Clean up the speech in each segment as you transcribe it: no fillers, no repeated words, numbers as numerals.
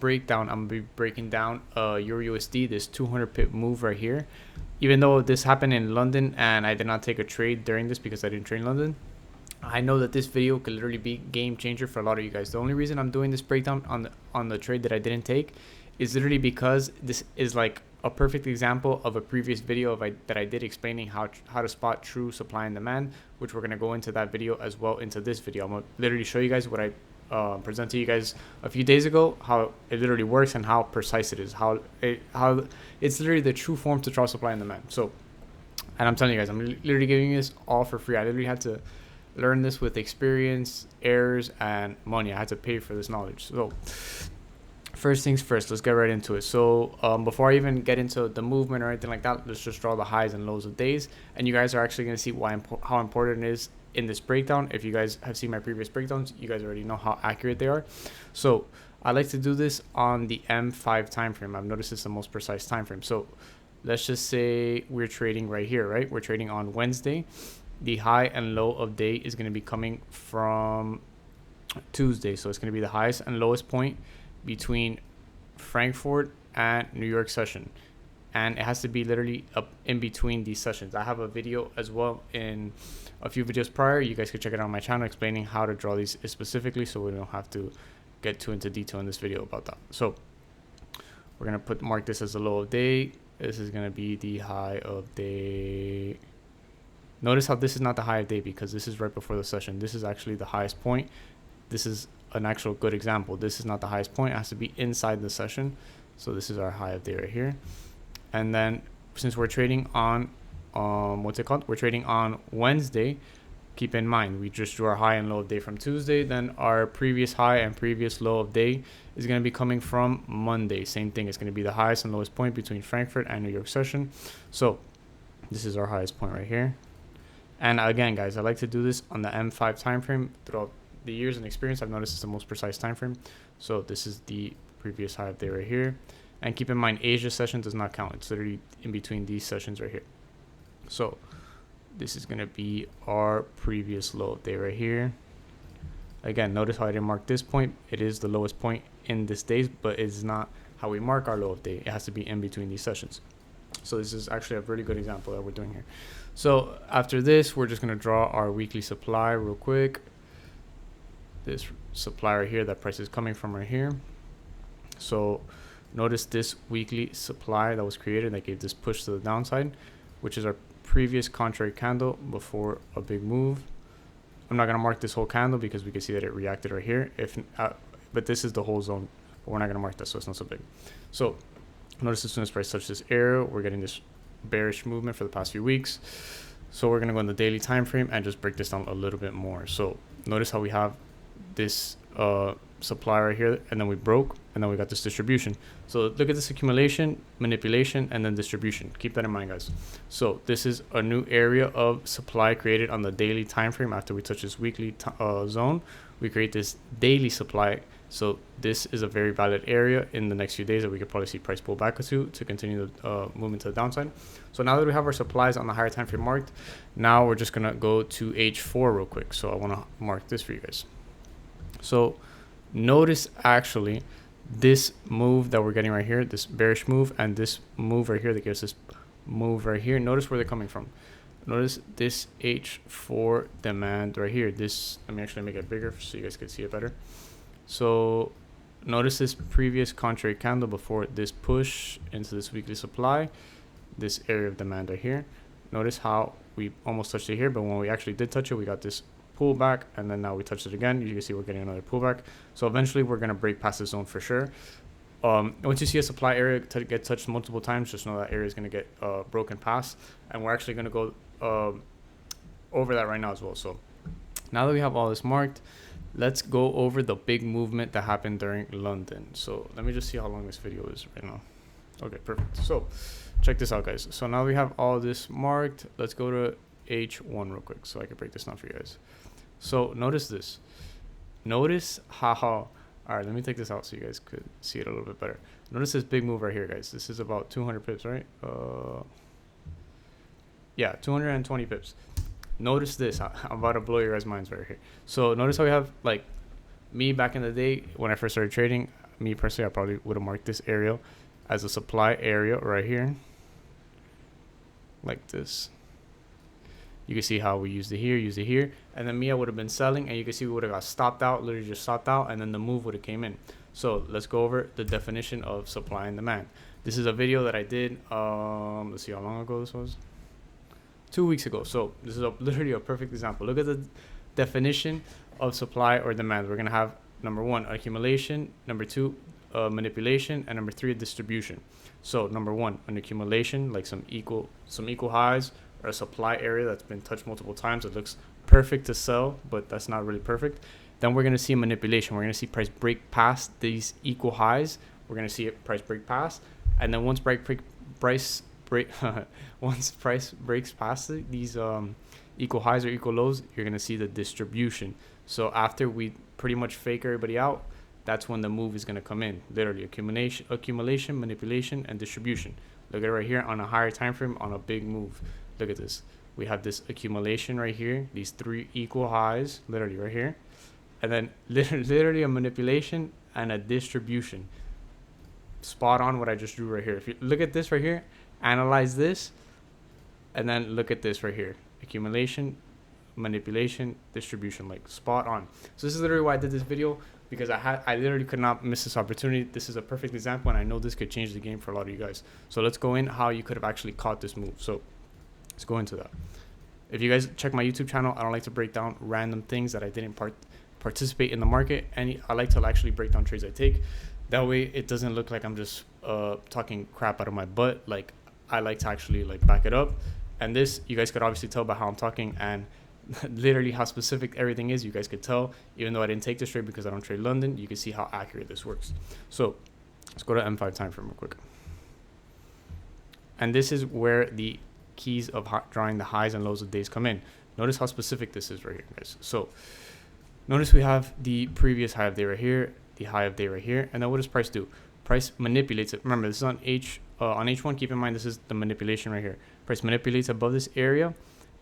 breakdown, I'm gonna be breaking down Euro USD, this 200 pip move right here. Even though this happened in London and I did not take a trade during this because I didn't trade in London, I know that this video could literally be game changer for a lot of you guys. The only reason I'm doing this breakdown on the trade that I didn't take is literally because this is like a perfect example of a previous video that I did explaining how to spot true supply and demand, which we're going to go into that video as well into this video. I'm going to literally show you guys what I present to you guys a few days ago, how it literally works and how precise it is, how it's literally the true form to draw supply and demand. So, and I'm telling you guys, I'm literally giving you this all for free. I literally had to learn this with experience, errors, and money. I had to pay for this knowledge. So first things first, let's get right into it. So before I even get into the movement or anything like that, let's just draw the highs and lows of days, and you guys are actually going to see how important it is in this breakdown. If you guys have seen my previous breakdowns, you guys already know how accurate they are. So I like to do this on the M5 time frame. I've noticed it's the most precise time frame. So let's just say we're trading right here, right? We're trading on Wednesday. The high and low of day is going to be coming from Tuesday. So it's going to be the highest and lowest point between Frankfurt and New York session. And it has to be literally up in between these sessions. I have a video as well in a few videos prior. You guys can check it out on my channel explaining how to draw these specifically, so we don't have to get too into detail in this video about that. So we're going to mark this as the low of day. This is going to be the high of day. Notice how this is not the high of day because this is right before the session. This is actually the highest point. This is an actual good example. This is not the highest point. It has to be inside the session. So this is our high of day right here. And then since we're trading on, we're trading on Wednesday. Keep in mind, we just drew our high and low of day from Tuesday. Then our previous high and previous low of day is going to be coming from Monday. Same thing. It's going to be the highest and lowest point between Frankfurt and New York session. So this is our highest point right here. And again, guys, I like to do this on the M5 time frame. Throughout the years and experience, I've noticed it's the most precise time frame. So this is the previous high of day right here. And keep in mind, Asia session does not count. It's literally in between these sessions right here. So this is going to be our previous low of day right here. Again, notice how I didn't mark this point. It is the lowest point in this day, but it's not how we mark our low of day. It has to be in between these sessions. So this is actually a really good example that we're doing here. So after this, we're just going to draw our weekly supply real quick. This supply right here, that price is coming from right here. So notice this weekly supply that was created that gave this push to the downside, which is our previous contrary candle before a big move. I'm not going to mark this whole candle because we can see that it reacted right here. But this is the whole zone, but we're not going to mark that, so it's not so big. So notice as soon as price touches this area, we're getting this bearish movement for the past few weeks. So we're going to go in the daily time frame and just break this down a little bit more. So notice how we have this supply right here, and then we broke, and then we got this distribution. So look at this accumulation, manipulation, and then distribution. Keep that in mind, guys. So this is a new area of supply created on the daily time frame. After we touch this weekly zone, we create this daily supply. So this is a very valid area in the next few days that we could probably see price pull back to continue the movement to the downside. So now that we have our supplies on the higher time frame marked, now we're just gonna go to H4 real quick. So I want to mark this for you guys. So notice actually this move that we're getting right here, this bearish move, and this move right here that gives this move right here. Notice where they're coming from. Notice this H4 demand right here. This, let me actually make it bigger so you guys can see it better. So notice this previous contrary candle before this push into this weekly supply, this area of demand right here. Notice how we almost touched it here, but when we actually did touch it, we got this pullback, and then now we touched it again. You can see we're getting another pullback. So eventually we're going to break past this zone for sure. Once you see a supply area get touched multiple times, just know that area is going to get broken past, and we're actually going to go over that right now as well. So now that we have all this marked, let's go over the big movement that happened during London. So let me just see how long this video is right now. Okay, perfect. So check this out, guys. So now we have all this marked. Let's go to H1 real quick so I can break this down for you guys. So notice this. Notice how, all right, let me take this out so you guys could see it a little bit better. Notice this big move right here, guys. This is about 200 pips, right? Yeah, 220 pips. Notice this. I'm about to blow your guys' minds right here. So notice how we have, like, me back in the day when I first started trading, me personally, I probably would have marked this area as a supply area right here, like this. You can see how we used it here, and then me, I would have been selling, and you can see we would have got stopped out, literally just stopped out, and then the move would have came in. So let's go over the definition of supply and demand. This is a video that I did, let's see how long ago this was. 2 weeks ago. So this is literally a perfect example. Look at the definition of supply or demand. We're gonna have number 1, accumulation, number 2, manipulation, and number 3, distribution. So number 1, an accumulation, like some equal highs, or a supply area that's been touched multiple times. It looks perfect to sell, but that's not really perfect. Then we're gonna see manipulation. We're gonna see price break past these equal highs. We're gonna see it price break past, and then once once price breaks past these equal highs or equal lows, you're gonna see the distribution. So after we pretty much fake everybody out, that's when the move is gonna come in. Literally accumulation, manipulation, and distribution. Look at it right here on a higher time frame on a big move. Look at this. We have this accumulation right here, these 3 equal highs, literally right here, and then literally a manipulation and a distribution. Spot on what I just drew right here. If you look at this right here, analyze this, and then look at this right here: accumulation, manipulation, distribution. Like spot on. So this is literally why I did this video, because I literally could not miss this opportunity. This is a perfect example, and I know this could change the game for a lot of you guys. So let's go in how you could have actually caught this move. So let's go into that. If you guys check my YouTube channel, I don't like to break down random things that I didn't participate in the market. I like to actually break down trades I take. That way it doesn't look like I'm just talking crap out of my butt. Like, I like to actually like back it up. And this, you guys could obviously tell by how I'm talking and literally how specific everything is. You guys could tell, even though I didn't take this trade because I don't trade London, you can see how accurate this works. So let's go to M5 time frame real quick. And this is where the keys of drawing the highs and lows of days come in. Notice how specific this is right here, guys. So notice we have the previous high of day right here, the high of day right here, and then what does price do? Price manipulates it. Remember, this is on H1. Keep in mind, this is the manipulation right here. Price manipulates above this area,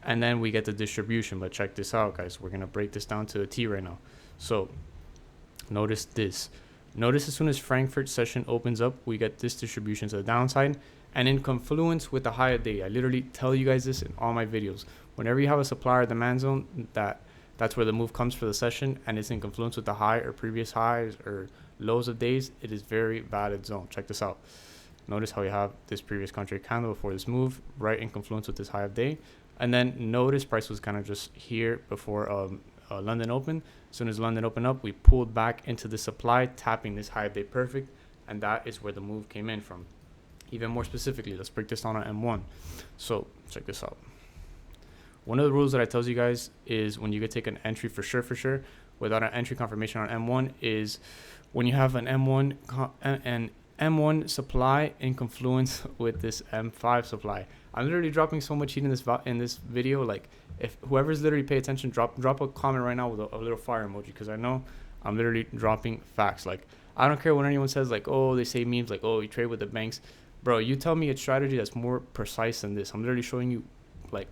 and then we get the distribution. But check this out, guys. We're gonna break this down to a T right now. So notice this. Notice as soon as Frankfurt session opens up, we get this distribution to the downside, and in confluence with the high of day. I literally tell you guys this in all my videos. Whenever you have a supply or demand zone, that's where the move comes for the session, and it's in confluence with the high or previous highs or lows of days, it is very valid zone. Check this out. Notice how we have this previous contract candle before this move, right in confluence with this high of day. And then notice price was kind of just here before London open. As soon as London opened up, we pulled back into the supply, tapping this high of day perfect, and that is where the move came in from. Even more specifically, let's break this down on M1. So check this out. One of the rules that I tell you guys is when you could take an entry for sure, without an entry confirmation on M1, is when you have an M1 supply in confluence with this M5 supply. I'm literally dropping so much heat in this video. Like, if whoever's literally pay attention, drop a comment right now with a little fire emoji, because I know I'm literally dropping facts. Like, I don't care what anyone says, like, oh, they say memes like, oh, you trade with the banks. Bro, you tell me a strategy that's more precise than this. I'm literally showing you like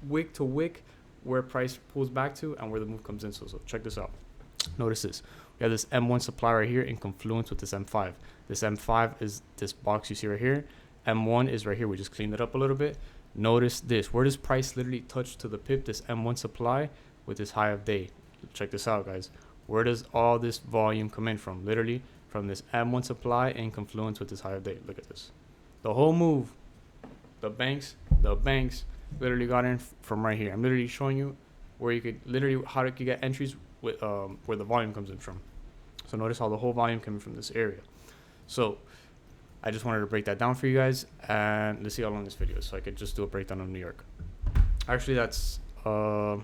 wick to wick where price pulls back to and where the move comes in. So check this out. Notice this. We have this M1 supply right here in confluence with this M5. This M5 is this box you see right here. M1 is right here. We just cleaned it up a little bit. Notice this. Where does price literally touch to the pip? This M1 supply with this high of day. Check this out, guys. Where does all this volume come in from? Literally from this M1 supply in confluence with this high of day. Look at this. The whole move, the banks literally got in from right here. I'm literally showing you where you could literally how you could get entries with where the volume comes in from. So notice how the whole volume came from this area. So I just wanted to break that down for you guys, and let's see how long this video is, so I could just do a breakdown of New York. Actually, that's let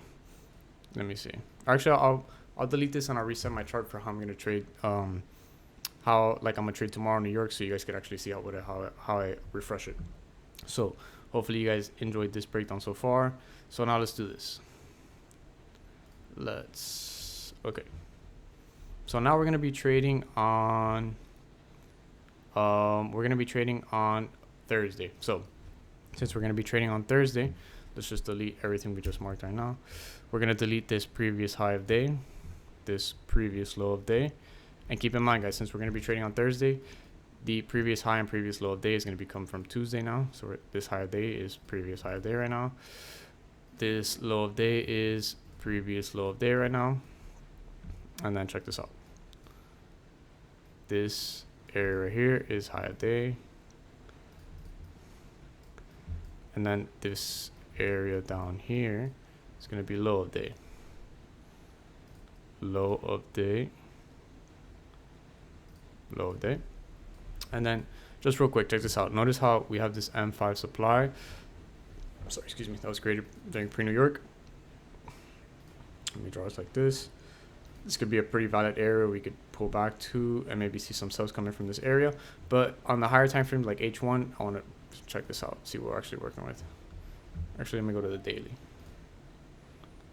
me see. Actually, I'll delete this and I'll reset my chart for how I'm gonna trade. How like I'm gonna trade tomorrow in New York, so you guys can actually see how I refresh it. So hopefully you guys enjoyed this breakdown so far. So now let's do this. Okay. So now we're gonna be trading on Thursday. So since we're gonna be trading on Thursday, let's just delete everything we just marked right now. We're gonna delete this previous high of day, this previous low of day, And keep in mind, guys, since we're going to be trading on Thursday, the previous high and previous low of day is going to become from Tuesday now. So this high of day is previous high of day right now. This low of day is previous low of day right now. And then check this out. This area right here is high of day. And then this area down here is going to be low of day. Low of day. Low of day. And then just real quick, check this out. Notice how we have this M5 supply. Sorry, excuse me. That was created during pre-New York. Let me draw this like this. This could be a pretty valid area we could pull back to and maybe see some sells coming from this area. But on the higher time frame like H1, I want to check this out, see what we're actually working with. Actually, let me go to the daily.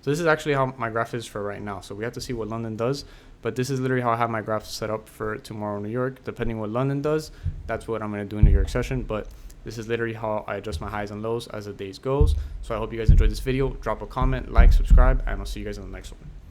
So this is actually how my graph is for right now. So we have to see what London does. But this is literally how I have my graph set up for tomorrow in New York. Depending what London does, that's what I'm going to do in New York session. But this is literally how I adjust my highs and lows as the days goes. So I hope you guys enjoyed this video. Drop a comment, like, subscribe, and I'll see you guys in the next one.